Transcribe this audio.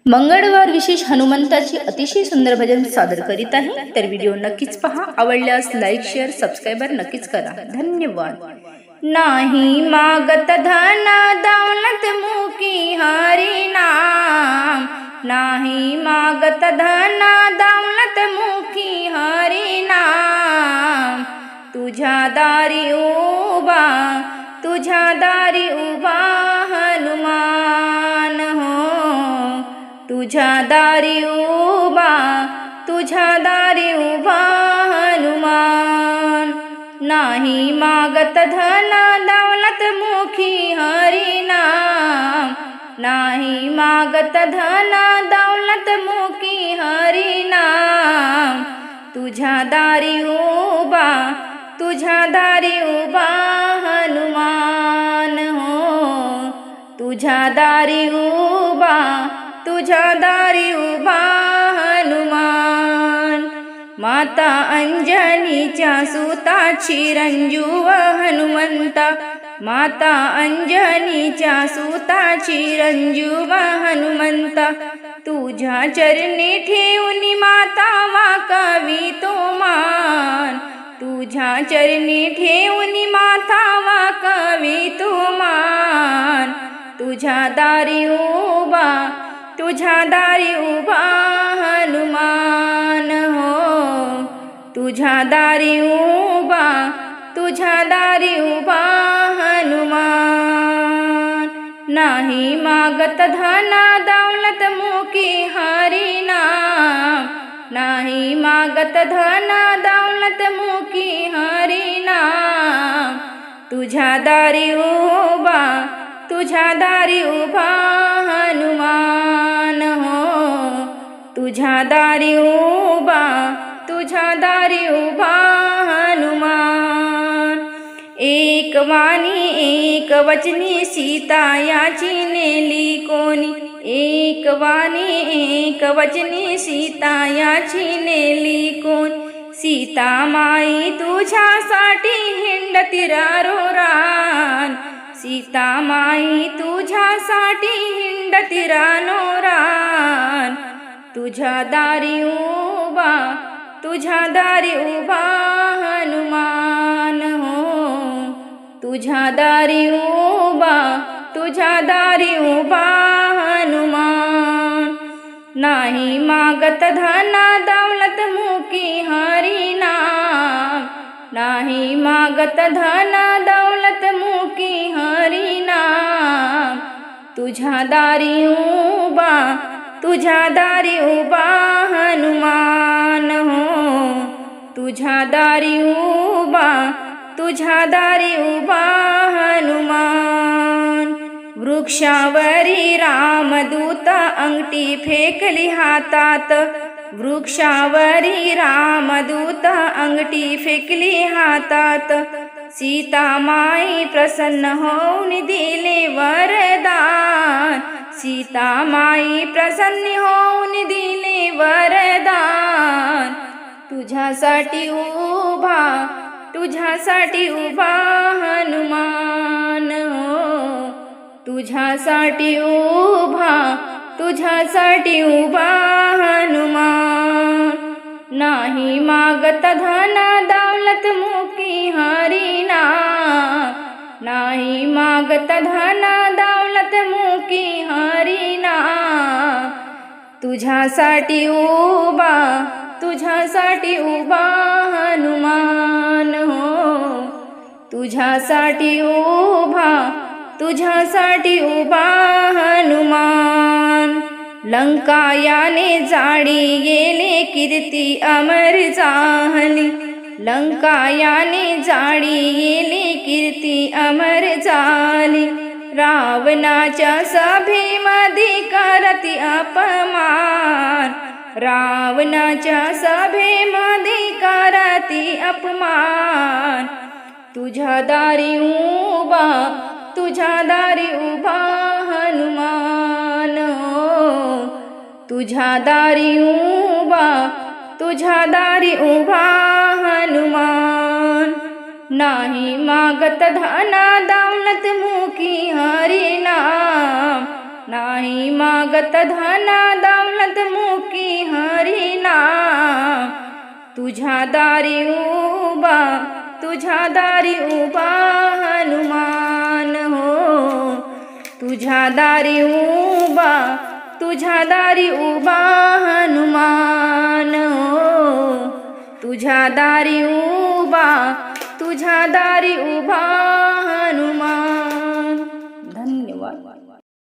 मंगळवार विशेष हनुमंताची अतिशय सुंदर भजन सादर करीत आहे, तर व्हिडिओ नक्कीच पहा. आवडल्यास लाईक शेअर सबस्क्राइबर नक्कीच करा. धन्यवाद. नाही मागत धन दौलत मुकी हरी नाम, नाही मागत धन दौलत मुकी हरी नाम. तुझ्या दारी उभा, तुझ्या दारी उभा हनुमान हो, तुझ्या दारी उभा, तुझ्या दारी उभा हनुमान. नाही मागत धन दौलत मुखी हरी नाम, नाही मागत धन दौलत मुखी हरी नाम. तुझ्या दारी उभा, तुझ्या दारी उभा हनुमान हो, तुझ्या दारी उभा, तुझ्या दारी उभा हनुमान. माता अंजनीच्या सुताची रंजुव हनुमंता, माता अंजनीच्या सुताची रंजुव हनुमंता. तुझ्या चरणी ठेवून माता वाकावी तो मान, तुझ्या चरणी ठेवून माता वाकावी तो मान. तुझ्या दारी उभा, तुझ्या दारी उभा हनुमान हो, तुझ्या दारी उभा, तुझ्या दारी उभा हनुमान. नाही मागत धन दौलत मुकी हरी नाम, नाही मागत धन दौलत मुकी हरी नाम. तुझ्या दारी उभा, तुझ्या दारी उभा हनुमान हो, तुझ्या दारी उभा, तुझ्या दारी उभा हनुमान. एक वाणी एक वचनी सीता याची नेली कोणी, एक वाणी एक वचनी सीता याची नेली कोणी. सीता माई तुझ्यासाठी हिंडती रान, सीता माई तुझ्यासाठी हिंडती रान. तुझ्या दारी उभा, तुझ्या दारी उभा हनुमान हो, तुझ्या दारी उभा, तुझ्या दारी उभा हनुमान. नाही मागत धन दौलत मुकी हरी नाम, नाही मागत धन दौलत मुकी हरी नाम. तुझ्या दारी उभा, तुझ्या दारी उभा हनुमान हो, तुझ्या दारी उभा, तुझ्या दारी उभा हनुमान. वृक्षावरी रामदूत अंगठी फेकली हातात, वृक्षावरी रामदूत अंगठी फेकली हातात. सीता माई प्रसन्न होऊन दिले वरदान, सीता माई प्रसन्न होऊन दिले वरदान. तुझ्यासाठी उभा, तुझ्यासाठी उभा हनुमान हो, तुझ्यासाठी उभा, तुझ्यासाठी उभा हनुमान. नाही मागत धन दौलत मुकी हरी नाम, नाही मागत धन दौलत मुकी हरी नाम. तुझ्यासाठी उभा, तुझ्यासाठी उभा हनुमान हो, तुझ्यासाठी उभा, तुझ्यासाठी उभा हनुमान. लंका याने जाळी गेले कीर्ती अमर झाली, लंका याने जाळी गेली कीर्ती अमर झाली. रावणाच्या सभेमध्ये करती अपमान, रावणाच्या सभेमध्ये करती अपमान. तुझ्या दारी उभा, तुझ्या दारी उभा हनुमान हो, तुझ्या दारी उभा, तुझ्या दारी उभा हनुमान. नाही मागत धन दौलत मुकी हरी नाम, नाही मागत धना दौलत मुकी हरिनाम, तुझ्या दारी उभा हनुमान हो, तुझ्या दारी उभा हनुमान हो, तुझ्या दारी उभा हनुमान।